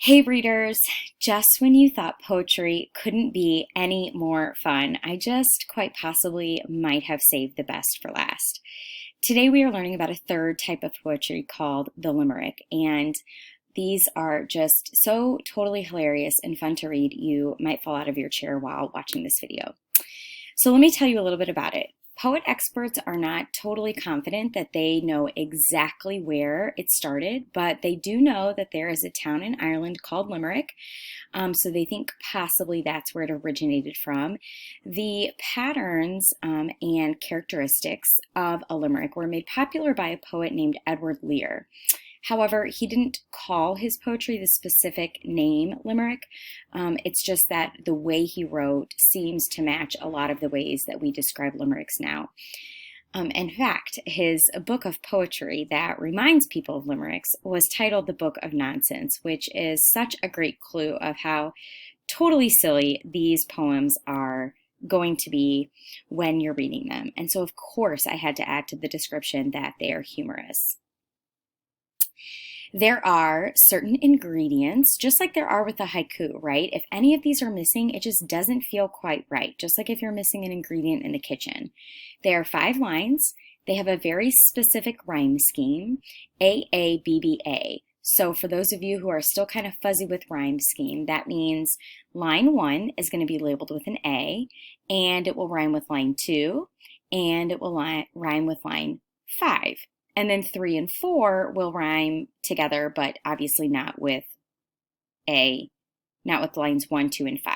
Hey readers, just when you thought poetry couldn't be any more fun, I just quite possibly might have saved the best for last. Today we are learning about a third type of poetry called the limerick, and these are just so totally hilarious and fun to read you might fall out of your chair while watching this video. So let me tell you a little bit about it. Poet experts are not totally confident that they know exactly where it started, but they do know that there is a town in Ireland called Limerick, so they think possibly that's where it originated from. The patterns and characteristics of a limerick were made popular by a poet named Edward Lear. However, he didn't call his poetry the specific name limerick. It's just that the way he wrote seems to match a lot of the ways that we describe limericks now. In fact, his book of poetry that reminds people of limericks was titled The Book of Nonsense, which is such a great clue of how totally silly these poems are going to be when you're reading them. And so, of course, I had to add to the description that they are humorous. There are certain ingredients, just like there are with a haiku, right? If any of these are missing, it just doesn't feel quite right, just like if you're missing an ingredient in the kitchen. They are 5 lines. They have a very specific rhyme scheme, A-A-B-B-A. So for those of you who are still kind of fuzzy with rhyme scheme, that means line 1 is going to be labeled with an A, and it will rhyme with line 2, and it will rhyme with line 5. And then 3 and 4 will rhyme together, but obviously not with lines 1, 2, and 5.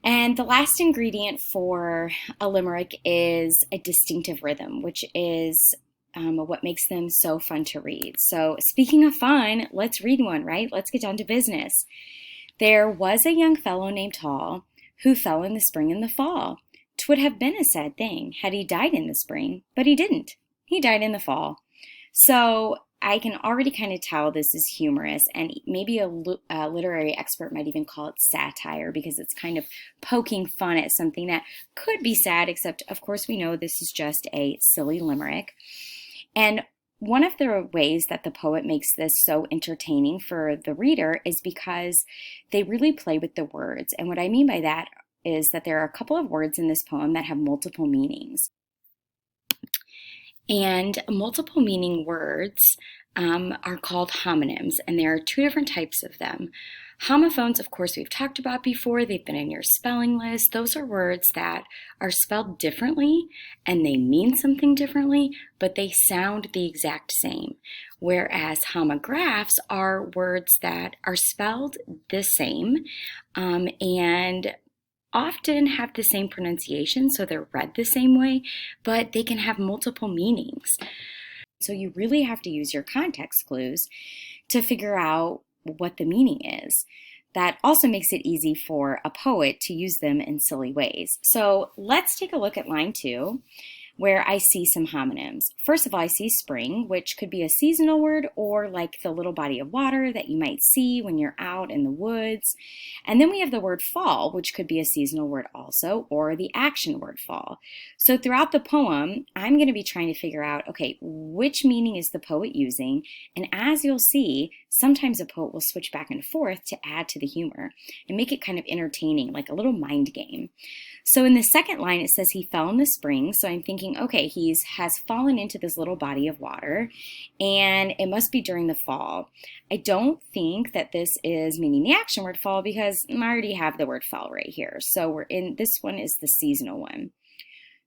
And the last ingredient for a limerick is a distinctive rhythm, which is what makes them so fun to read. So speaking of fun, let's read one, right? Let's get down to business. There was a young fellow named Hall who fell in the spring and the fall. 'Twould have been a sad thing had he died in the spring, but he didn't. He died in the fall. So I can already kind of tell this is humorous, and maybe a literary expert might even call it satire because it's kind of poking fun at something that could be sad, except of course we know this is just a silly limerick. And one of the ways that the poet makes this so entertaining for the reader is because they really play with the words. And what I mean by that is that there are a couple of words in this poem that have multiple meanings. And multiple meaning words are called homonyms, and there are 2 different types of them. Homophones, of course, we've talked about before. They've been in your spelling list. Those are words that are spelled differently and they mean something differently, but they sound the exact same. Whereas homographs are words that are spelled the same and often have the same pronunciation, so they're read the same way, but they can have multiple meanings. So you really have to use your context clues to figure out what the meaning is. That also makes it easy for a poet to use them in silly ways. So let's take a look at line 2, where I see some homonyms. First of all, I see spring, which could be a seasonal word or like the little body of water that you might see when you're out in the woods. And then we have the word fall, which could be a seasonal word also, or the action word fall. So throughout the poem, I'm going to be trying to figure out, okay, which meaning is the poet using? And as you'll see, sometimes a poet will switch back and forth to add to the humor and make it kind of entertaining, like a little mind game. So in the second line, it says he fell in the spring. So I'm thinking, okay, has fallen into this little body of water, and it must be during the fall. I don't think that this is meaning the action word fall because I already have the word fall right here. So this one is the seasonal one.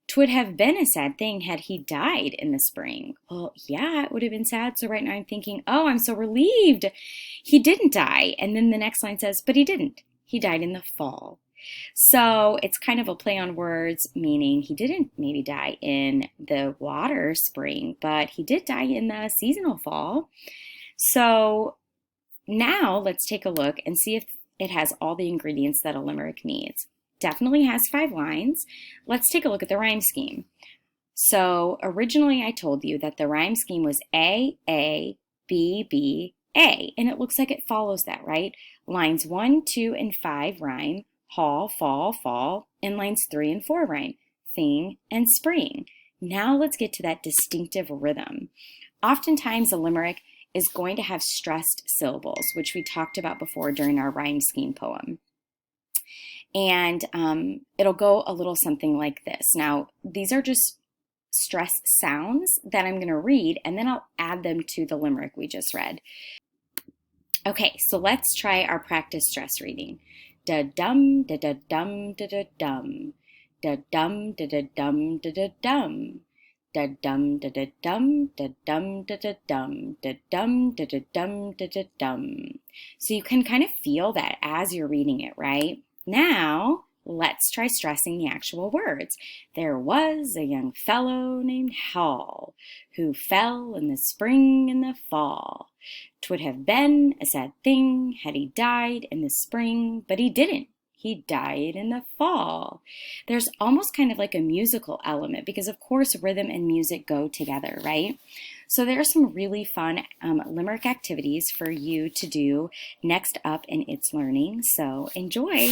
'Twould have been a sad thing had he died in the spring. Well, yeah, it would have been sad. So right now I'm thinking, oh, I'm so relieved he didn't die. And then the next line says, but he didn't. He died in the fall. So it's kind of a play on words, meaning he didn't maybe die in the water spring, but he did die in the seasonal fall. So now let's take a look and see if it has all the ingredients that a limerick needs. Definitely has 5 lines. Let's take a look at the rhyme scheme. So originally I told you that the rhyme scheme was A, A, B, B, A, and it looks like it follows that, right? Lines 1, 2, and 5 rhyme. Hall, fall, fall, and lines 3 and 4 rhyme, thing and spring. Now let's get to that distinctive rhythm. Oftentimes a limerick is going to have stressed syllables, which we talked about before during our rhyme scheme poem. And it'll go a little something like this. Now, these are just stress sounds that I'm going to read, and then I'll add them to the limerick we just read. Okay, so let's try our practice stress reading. Da-dum, da-da-dum, da-da-dum. Da-dum, da-da-dum, da-da-dum. Da-dum, da-da-dum, da-dum, da-da-dum. Da-dum, da-da-dum, da-da-dum. So you can kind of feel that as you're reading it, right? Now, let's try stressing the actual words. There was a young fellow named Hall, who fell in the spring and the fall. 'Twould have been a sad thing had he died in the spring, but he didn't. He died in the fall. There's almost kind of like a musical element because, of course, rhythm and music go together, right? So there are some really fun limerick activities for you to do next up in It's Learning. So enjoy.